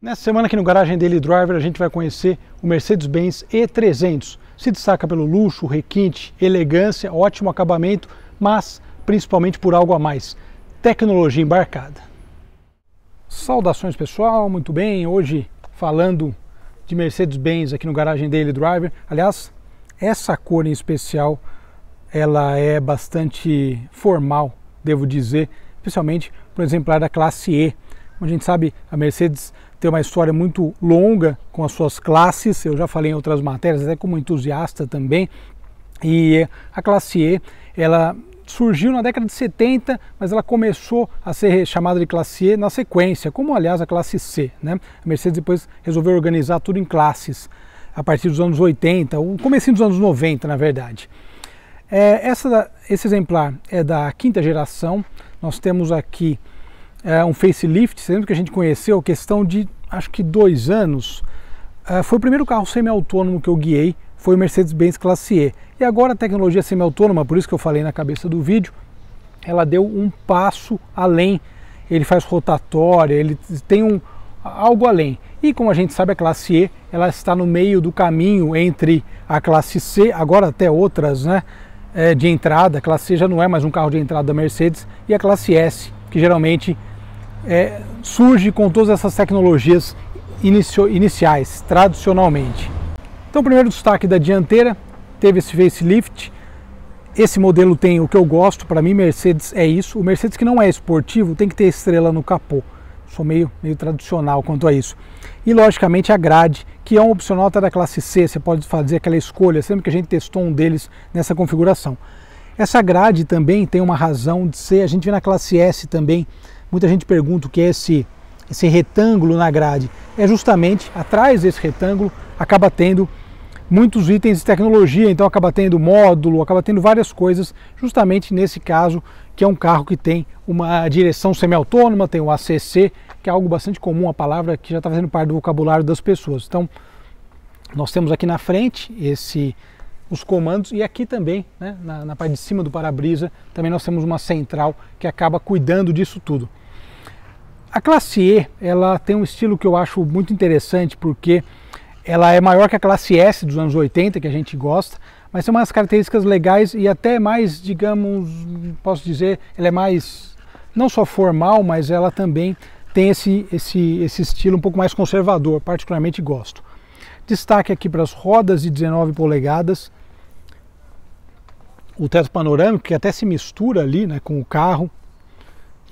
Nessa semana aqui no Garagem Daily Driver a gente vai conhecer o Mercedes-Benz E300. Se destaca pelo luxo, requinte, elegância, ótimo acabamento, mas principalmente por algo a mais, tecnologia embarcada. Saudações pessoal, muito bem, hoje falando de Mercedes-Benz aqui no Garagem Daily Driver. Aliás, essa cor em especial, ela é bastante formal, devo dizer, especialmente para o exemplar da classe E. Como a gente sabe, a Mercedes tem uma história muito longa com as suas classes, eu já falei em outras matérias, até como entusiasta também, e a classe E, ela surgiu na década de 70, mas ela começou a ser chamada de classe E na sequência, como aliás a classe C, né? A Mercedes depois resolveu organizar tudo em classes, a partir dos anos 80, o comecinho dos anos 90, na verdade. Esse exemplar é da quinta geração, nós temos aqui um facelift, sendo que a gente conheceu, questão de acho que 2 anos, foi o primeiro carro semi-autônomo que eu guiei, foi o Mercedes-Benz classe E. E agora a tecnologia semi-autônoma, por isso que eu falei na cabeça do vídeo, ela deu um passo além, ele faz rotatória, ele tem algo além. E como a gente sabe, a classe E, ela está no meio do caminho entre a classe C, agora até outras, né, de entrada. A classe C já não é mais um carro de entrada da Mercedes, e a classe S, que geralmente surge com todas essas tecnologias iniciais, tradicionalmente. Então, o primeiro destaque da dianteira, teve esse facelift. Esse modelo tem o que eu gosto, para mim Mercedes é isso. O Mercedes que não é esportivo tem que ter estrela no capô. Sou meio tradicional quanto a isso. E logicamente a grade, que é um opcional até da classe C, você pode fazer aquela escolha, sempre que a gente testou um deles nessa configuração. Essa grade também tem uma razão de ser, a gente vê na classe S também, muita gente pergunta o que é esse retângulo na grade. É justamente atrás desse retângulo acaba tendo muitos itens de tecnologia, então acaba tendo módulo, acaba tendo várias coisas, justamente nesse caso, que é um carro que tem uma direção semi-autônoma, tem o ACC, que é algo bastante comum, a palavra que já está fazendo parte do vocabulário das pessoas. Então, nós temos aqui na frente os comandos, e aqui também, né, na parte de cima do para-brisa, também nós temos uma central que acaba cuidando disso tudo. A classe E, ela tem um estilo que eu acho muito interessante, porque ela é maior que a classe S dos anos 80, que a gente gosta, mas tem umas características legais e até mais, digamos, posso dizer, ela é mais, não só formal, mas ela também tem esse estilo um pouco mais conservador, particularmente gosto. Destaque aqui para as rodas de 19 polegadas, o teto panorâmico, que até se mistura ali, né, com o carro.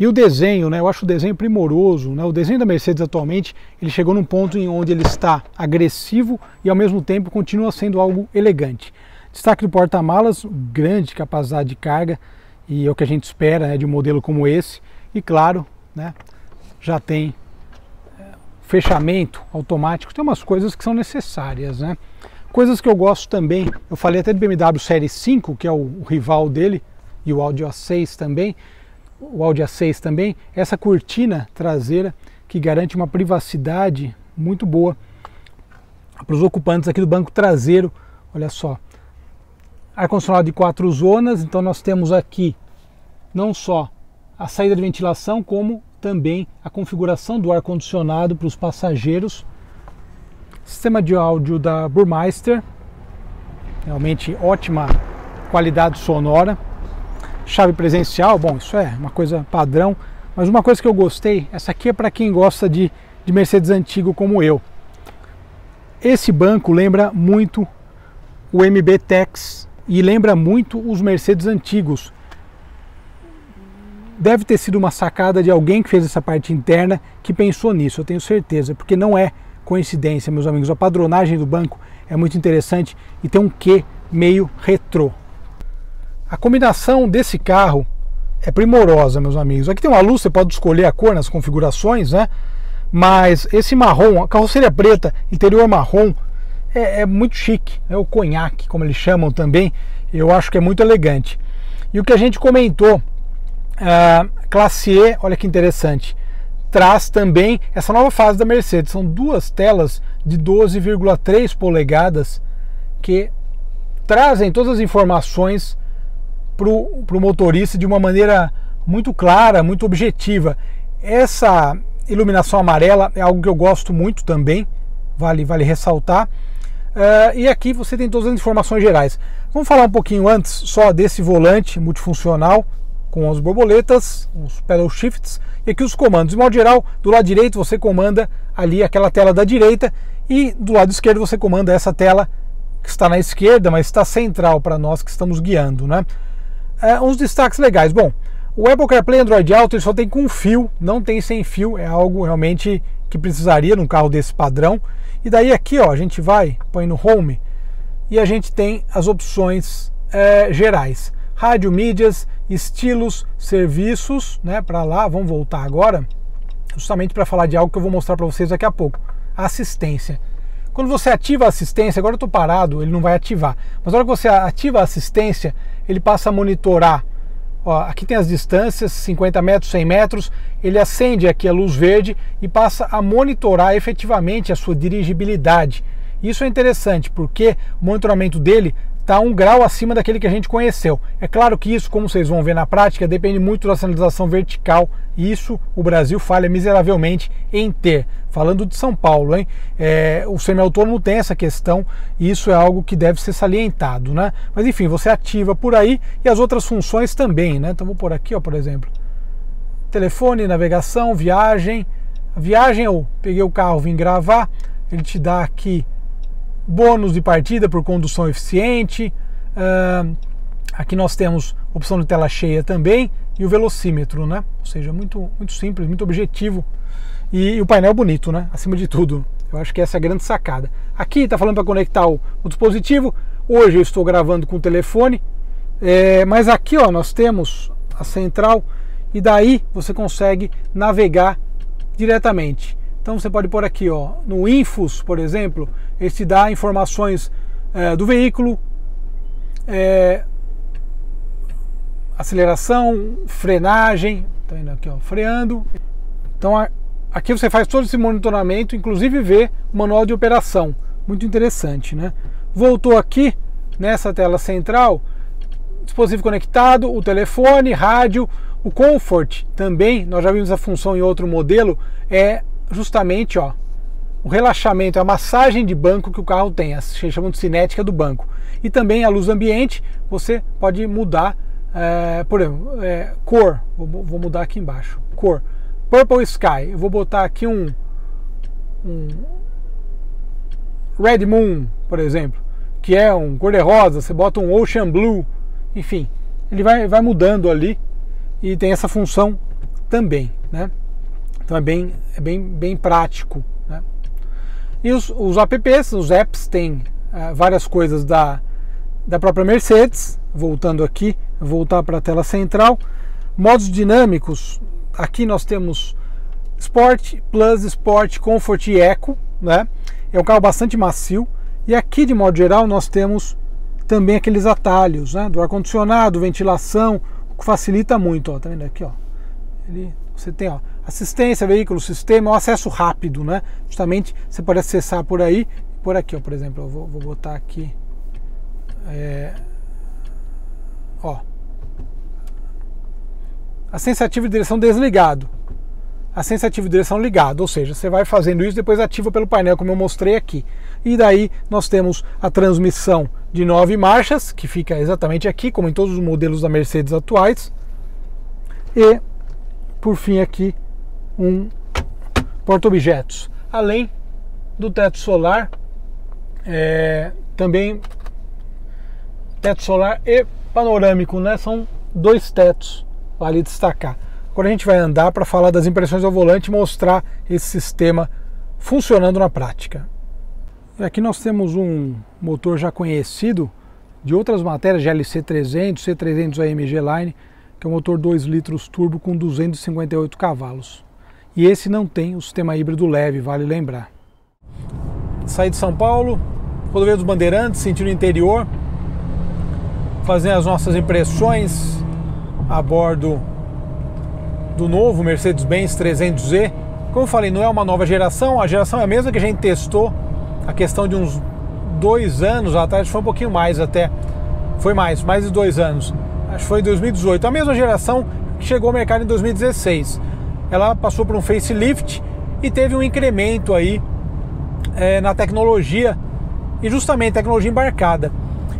E o desenho, né, eu acho o desenho primoroso, né, o desenho da Mercedes atualmente, ele chegou num ponto em onde ele está agressivo e ao mesmo tempo continua sendo algo elegante. Destaque do porta-malas, grande capacidade de carga, e é o que a gente espera, né, de um modelo como esse. E claro, né, já tem fechamento automático, tem umas coisas que são necessárias, né. Coisas que eu gosto também, eu falei até do BMW Série 5, que é o rival dele, e o Audi A6 também, essa cortina traseira que garante uma privacidade muito boa para os ocupantes aqui do banco traseiro. Olha só, ar-condicionado de 4 zonas, então nós temos aqui não só a saída de ventilação, como também a configuração do ar-condicionado para os passageiros. Sistema de áudio da Burmeister, realmente ótima qualidade sonora. Chave presencial, bom, isso é uma coisa padrão, mas uma coisa que eu gostei, essa aqui é para quem gosta de Mercedes antigo como eu. Esse banco lembra muito o MB Tex e lembra muito os Mercedes antigos. Deve ter sido uma sacada de alguém que fez essa parte interna que pensou nisso, eu tenho certeza, porque não é coincidência, meus amigos. A padronagem do banco é muito interessante e tem um quê meio retrô. A combinação desse carro é primorosa, meus amigos. Aqui tem uma luz, você pode escolher a cor nas configurações, né? Mas esse marrom, a carroceria preta, interior marrom, é muito chique. É o conhaque, como eles chamam também. Eu acho que é muito elegante. E o que a gente comentou, classe E, olha que interessante, traz também essa nova fase da Mercedes. São duas telas de 12,3 polegadas que trazem todas as informações para o motorista de uma maneira muito clara, muito objetiva. iluminação amarela é algo que eu gosto muito também, vale ressaltar. E aqui você tem todas as informações gerais. Vamos falar um pouquinho antes só desse volante multifuncional com as borboletas, os pedal shifts e aqui os comandos. De modo geral, do lado direito você comanda ali aquela tela da direita e do lado esquerdo você comanda essa tela que está na esquerda, mas está central para nós que estamos guiando, né? Uns destaques legais. Bom, o Apple CarPlay Android Auto ele só tem com fio, não tem sem fio, é algo realmente que precisaria num carro desse padrão. E daí aqui, ó, a gente põe no Home e a gente tem as opções gerais. Rádio, mídias, estilos, serviços, né, para lá. Vamos voltar agora, justamente para falar de algo que eu vou mostrar para vocês daqui a pouco. A assistência. Quando você ativa a assistência, agora eu estou parado, ele não vai ativar. Mas na hora que você ativa a assistência, ele passa a monitorar. Ó, aqui tem as distâncias, 50 metros, 100 metros. Ele acende aqui a luz verde e passa a monitorar efetivamente a sua dirigibilidade. Isso é interessante porque o monitoramento dele está 1 grau acima daquele que a gente conheceu. É claro que isso, como vocês vão ver na prática, depende muito da sinalização vertical. E isso o Brasil falha miseravelmente em ter. Falando de São Paulo, hein? O semi-autônomo tem essa questão e isso é algo que deve ser salientado, né? Mas enfim, você ativa por aí e as outras funções também, né? Então vou por aqui, ó, por exemplo, telefone, navegação, viagem. Viagem, eu peguei o carro, vim gravar, ele te dá aqui bônus de partida por condução eficiente. Aqui nós temos opção de tela cheia também e o velocímetro, né? Ou seja, muito simples, muito objetivo. E o painel bonito, né? Acima de tudo. Eu acho que essa é a grande sacada. Aqui está falando para conectar o dispositivo. Hoje eu estou gravando com o telefone. Mas aqui, ó, nós temos a central e daí você consegue navegar diretamente. Então você pode pôr aqui, ó, no Infos, por exemplo, ele te dá informações do veículo, aceleração, frenagem, tá vendo aqui, ó, freando. Então aqui você faz todo esse monitoramento, inclusive vê o manual de operação, muito interessante, né? Voltou aqui nessa tela central, dispositivo conectado, o telefone, rádio, o Comfort também, nós já vimos a função em outro modelo, é justamente, ó, o relaxamento, a massagem de banco que o carro tem, a chamam de cinética do banco. E também a luz ambiente, você pode mudar, por exemplo, cor, vou mudar aqui embaixo, cor, Purple Sky, eu vou botar aqui um Red Moon, por exemplo, que é um cor-de-rosa, você bota um Ocean Blue, enfim, ele vai mudando ali e tem essa função também, né? Então é bem prático, né? E os apps, os apps têm várias coisas da própria Mercedes. Voltando aqui, voltar para a tela central, modos dinâmicos. Aqui nós temos Sport, Plus, Sport, Comfort e Eco, né? É um carro bastante macio. E aqui, de modo geral, nós temos também aqueles atalhos, né? Do ar-condicionado, ventilação, o que facilita muito, ó. Tá vendo aqui, ó? Você tem, ó, assistência, veículo, sistema, um acesso rápido, né? Justamente você pode acessar por aí, por aqui, ó, por exemplo, eu vou botar aqui, ó, assistência ativa de direção desligado, assistência ativa de direção ligado, ou seja, você vai fazendo isso, depois ativa pelo painel, como eu mostrei aqui. E daí nós temos a transmissão de 9 marchas, que fica exatamente aqui, como em todos os modelos da Mercedes atuais. E por fim aqui um porta-objetos, além do teto solar, também teto solar e panorâmico, né? São 2 tetos, vale destacar. Agora a gente vai andar para falar das impressões ao volante e mostrar esse sistema funcionando na prática. E aqui nós temos um motor já conhecido de outras matérias, GLC300, C300 AMG Line, que é um motor 2 litros turbo com 258 cavalos. E esse não tem o sistema híbrido leve, vale lembrar. Saí de São Paulo, rodovia dos Bandeirantes, sentido interior, fazendo as nossas impressões a bordo do novo Mercedes-Benz 300Z. Como eu falei, não é uma nova geração, a geração é a mesma que a gente testou, a questão de uns 2 anos atrás, foi um pouquinho mais até, foi mais de 2 anos. Acho que foi em 2018, a mesma geração que chegou ao mercado em 2016. ela passou por um facelift e teve um incremento aí na tecnologia, e justamente tecnologia embarcada.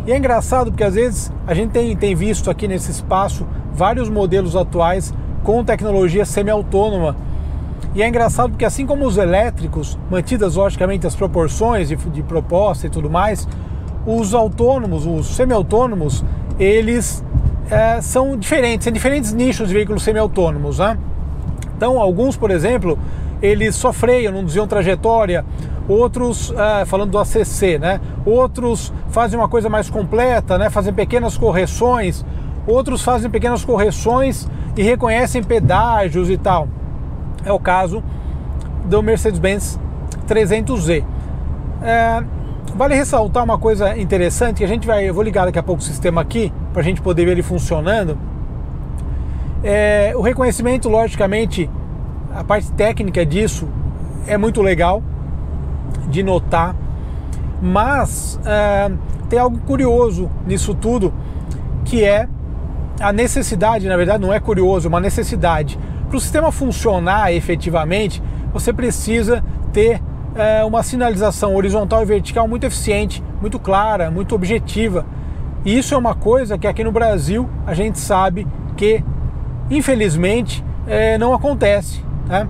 E é engraçado porque às vezes a gente tem visto aqui nesse espaço vários modelos atuais com tecnologia semi-autônoma. E é engraçado porque assim como os elétricos, mantidas logicamente as proporções de proposta e tudo mais, os autônomos, os semi-autônomos, eles são diferentes, tem diferentes nichos de veículos semi-autônomos, né? Então alguns, por exemplo, eles só freiam, não desviam trajetória, outros, falando do ACC, né? Outros fazem uma coisa mais completa, né? Fazem pequenas correções, outros fazem pequenas correções e reconhecem pedágios e tal. É o caso do Mercedes-Benz 300Z. Vale ressaltar uma coisa interessante, que eu vou ligar daqui a pouco o sistema aqui, para a gente poder ver ele funcionando. O reconhecimento, logicamente, a parte técnica disso é muito legal de notar, mas tem algo curioso nisso tudo, que é a necessidade, na verdade não é curioso, é uma necessidade. Para o sistema funcionar efetivamente, você precisa ter uma sinalização horizontal e vertical muito eficiente, muito clara, muito objetiva. E isso é uma coisa que aqui no Brasil a gente sabe que, infelizmente, não acontece, né?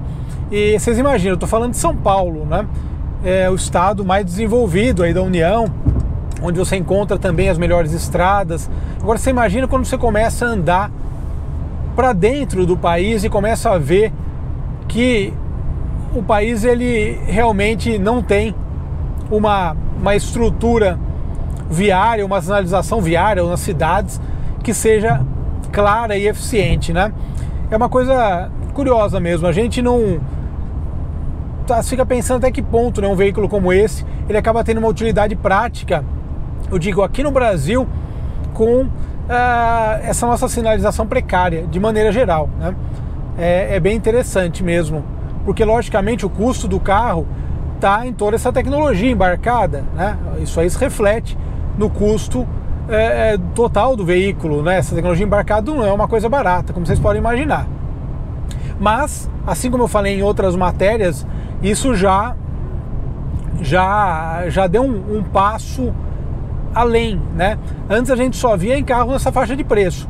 E vocês imaginam, eu estou falando de São Paulo, né? O estado mais desenvolvido aí da União, onde você encontra também as melhores estradas. Agora você imagina quando você começa a andar para dentro do país e começa a ver que o país ele realmente não tem uma estrutura viária, uma sinalização viária nas cidades que seja clara e eficiente, né? É uma coisa curiosa mesmo, a gente não fica pensando até que ponto, né, um veículo como esse ele acaba tendo uma utilidade prática, eu digo, aqui no Brasil, com essa nossa sinalização precária, de maneira geral, né? É bem interessante mesmo, porque logicamente o custo do carro está em toda essa tecnologia embarcada, né? Isso aí se reflete no custo total do veículo, né? Essa tecnologia embarcada não é uma coisa barata, como vocês podem imaginar. Mas, assim como eu falei em outras matérias, isso já deu um passo além, né? Antes a gente só via em carro nessa faixa de preço,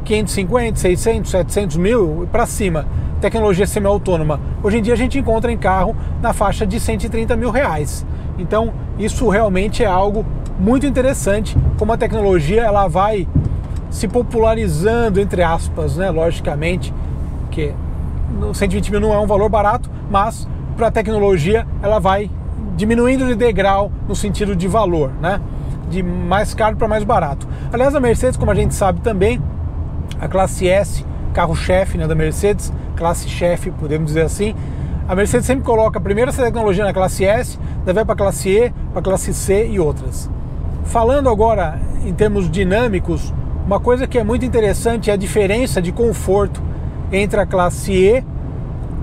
550, 600, 700 mil para cima, tecnologia semi-autônoma. Hoje em dia a gente encontra em carro na faixa de 130 mil reais. Então isso realmente é algo muito interessante, como a tecnologia ela vai se popularizando, entre aspas, né? Logicamente que 120 mil não é um valor barato, mas para a tecnologia ela vai diminuindo de degrau no sentido de valor, né? De mais caro para mais barato. Aliás, a Mercedes, como a gente sabe também, a classe S, carro-chefe, né, da Mercedes, classe chefe, podemos dizer assim, a Mercedes sempre coloca primeiro essa tecnologia na classe S, daí vai para a classe E, para a classe C e outras. Falando agora em termos dinâmicos, uma coisa que é muito interessante é a diferença de conforto entre a classe E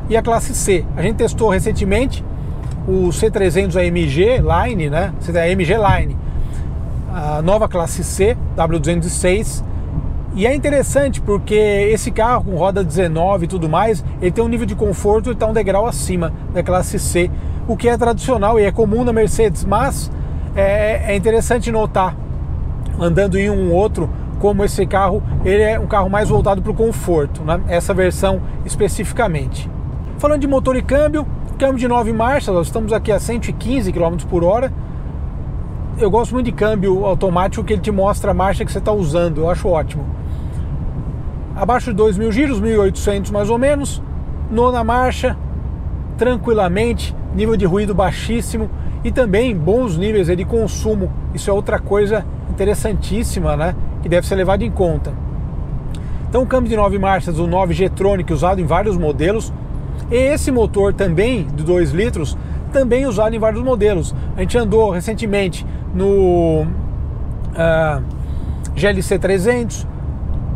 e a classe C. A gente testou recentemente o C300 AMG Line, né? AMG Line, a nova classe C, W206, e é interessante porque esse carro com roda 19 e tudo mais, ele tem um nível de conforto e está um degrau acima da classe C, o que é tradicional e é comum na Mercedes, mas é interessante notar, andando em um outro, como esse carro ele é um carro mais voltado para o conforto, né? Essa versão especificamente. Falando de motor e câmbio de 9 marchas, nós estamos aqui a 115 km por hora. Eu gosto muito de câmbio automático, que ele te mostra a marcha que você está usando, eu acho ótimo. Abaixo de 2.000 giros, 1.800 mais ou menos, nona marcha, tranquilamente, nível de ruído baixíssimo e também bons níveis de consumo. Isso é outra coisa interessantíssima, né, que deve ser levado em conta. Então o câmbio de 9 marchas, o 9 G-Tronic, usado em vários modelos, e esse motor também de 2 litros, também usado em vários modelos. A gente andou recentemente no GLC 300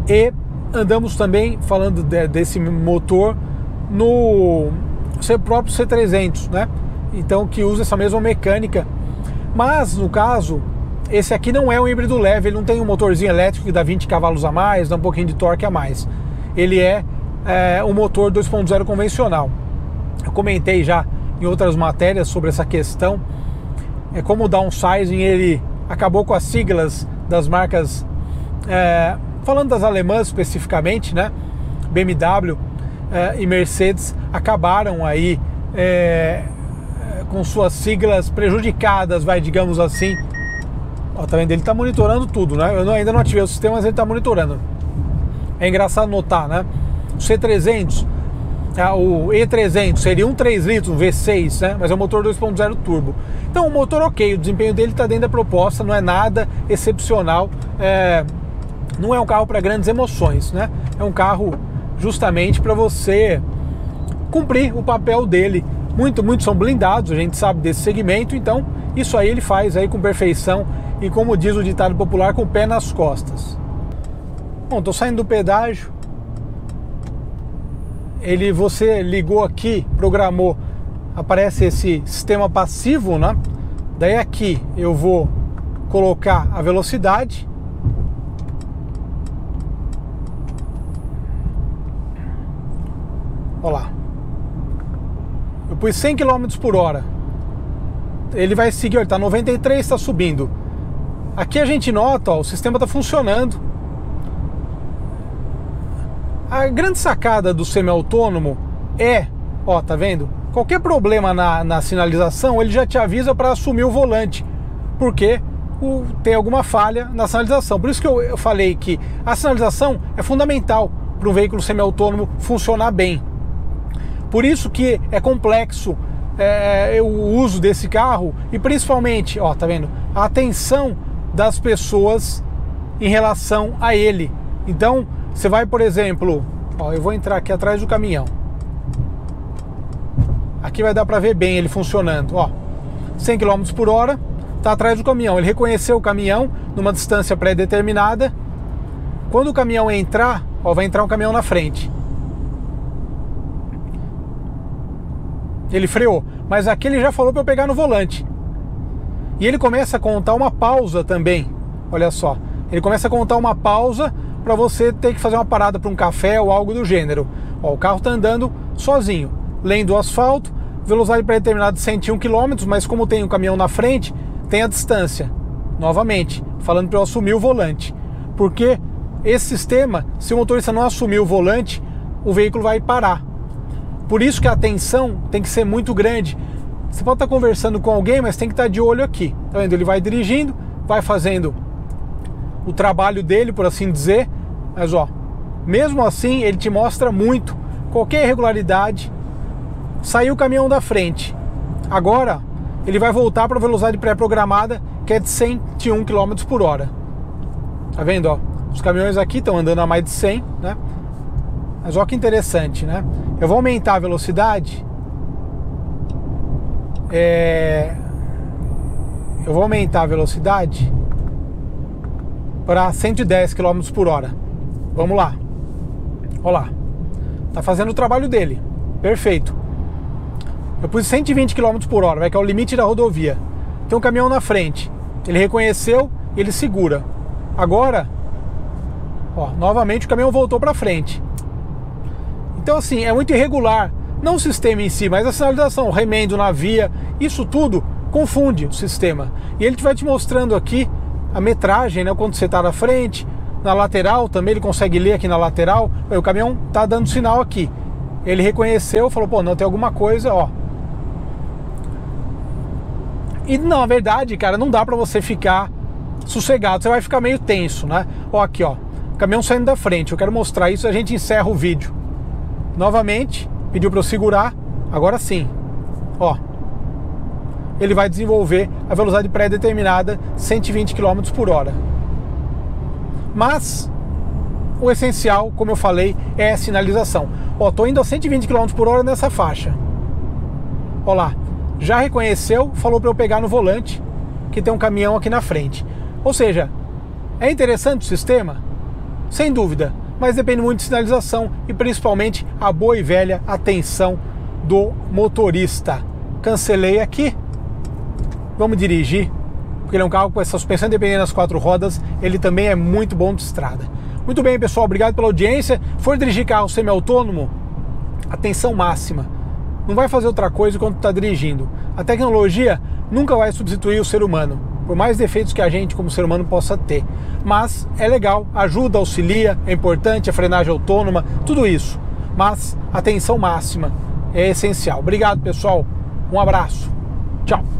e andamos também, falando desse motor, no seu próprio C300, né? Então, que usa essa mesma mecânica. Mas, no caso, esse aqui não é um híbrido leve, ele não tem um motorzinho elétrico que dá 20 cavalos a mais, dá um pouquinho de torque a mais. Ele é o motor 2.0 convencional. Eu comentei já em outras matérias sobre essa questão. Como o downsizing ele acabou com as siglas das marcas, falando das alemãs especificamente, né? BMW e Mercedes acabaram aí com suas siglas prejudicadas, digamos assim. Ó, tá vendo? Ele tá monitorando tudo, né? Eu ainda não ativei o sistema, mas ele tá monitorando. É engraçado notar, né? O C300, o E300 seria um 3 litros, um V6, né? Mas é um motor 2.0 turbo. Então o motor ok, o desempenho dele está dentro da proposta, não é nada excepcional, não é um carro para grandes emoções, né? É um carro justamente para você cumprir o papel dele. Muitos são blindados, a gente sabe desse segmento, então isso aí ele faz aí com perfeição e, como diz o ditado popular, com o pé nas costas. Bom, tô saindo do pedágio. Você ligou aqui, programou, aparece esse sistema passivo, né? Daí aqui eu vou colocar a velocidade. Olha lá. Eu pus 100 km por hora. Ele vai seguir, ele está 93, está subindo. Aqui a gente nota, ó, o sistema está funcionando. A grande sacada do semi-autônomo ó, tá vendo? Qualquer problema na sinalização, ele já te avisa para assumir o volante, porque tem alguma falha na sinalização. Por isso que eu falei que a sinalização é fundamental para um veículo semi-autônomo funcionar bem. Por isso que é complexo o uso desse carro e principalmente, ó, tá vendo? A atenção das pessoas em relação a ele. Então, você vai, por exemplo, ó, eu vou entrar aqui atrás do caminhão. Aqui vai dar para ver bem ele funcionando, ó. 100 km por hora, tá atrás do caminhão. Ele reconheceu o caminhão numa distância pré-determinada. Quando o caminhão entrar, ó, vai entrar um caminhão na frente. Ele freou, mas aqui ele já falou para eu pegar no volante. E ele começa a contar uma pausa também. Olha só, ele começa a contar uma pausa para você ter que fazer uma parada para um café ou algo do gênero. Ó, o carro está andando sozinho, lendo o asfalto, velocidade pré-determinada de 101 km, mas como tem um caminhão na frente, tem a distância. Novamente, falando para eu assumir o volante. Porque esse sistema, se o motorista não assumir o volante, o veículo vai parar. Por isso que a atenção tem que ser muito grande. Você pode estar conversando com alguém, mas tem que estar de olho aqui. Tá vendo? Ele vai dirigindo, vai fazendo o trabalho dele, por assim dizer. Mas ó, mesmo assim ele te mostra muito. Qualquer irregularidade. Saiu o caminhão da frente. Agora ele vai voltar para a velocidade pré-programada, que é de 101 km por hora. Tá vendo? Ó, os caminhões aqui estão andando a mais de 100, né? Mas olha que interessante, né? Eu vou aumentar a velocidade. Eu vou aumentar a velocidade para 110 km por hora. Vamos lá. Olha lá. Tá fazendo o trabalho dele. Perfeito. Eu pus 120 km por hora, que é o limite da rodovia. Tem um caminhão na frente. Ele reconheceu, ele segura. Agora, ó, novamente o caminhão voltou para frente. Então assim, é muito irregular, não o sistema em si, mas a sinalização, o remendo na via, isso tudo confunde o sistema. E ele vai te mostrando aqui a metragem, né, quando você está na frente, na lateral também ele consegue ler aqui na lateral, o caminhão tá dando sinal aqui. Ele reconheceu, falou, pô, não, tem alguma coisa, ó. E na verdade, cara, não dá para você ficar sossegado, você vai ficar meio tenso, né? Ó, aqui, ó, caminhão saindo da frente, eu quero mostrar isso, a gente encerra o vídeo. Novamente, pediu para eu segurar, agora sim, ó, ele vai desenvolver a velocidade pré-determinada 120 km por hora. Mas o essencial, como eu falei, é a sinalização. Ó, tô indo a 120 km por hora nessa faixa. Ó lá, já reconheceu, falou para eu pegar no volante, que tem um caminhão aqui na frente. Ou seja, é interessante o sistema? Sem dúvida. Mas depende muito de sinalização e principalmente a boa e velha atenção do motorista. Cancelei aqui, vamos dirigir, porque ele é um carro com essa suspensão independente nas 4 rodas, ele também é muito bom de estrada. Muito bem, pessoal, obrigado pela audiência. For dirigir carro semi-autônomo, atenção máxima. Não vai fazer outra coisa enquanto está dirigindo. A tecnologia nunca vai substituir o ser humano, por mais defeitos que a gente como ser humano possa ter. Mas é legal, ajuda, auxilia, é importante, a frenagem autônoma, tudo isso. Mas atenção máxima é essencial. Obrigado, pessoal. Um abraço. Tchau.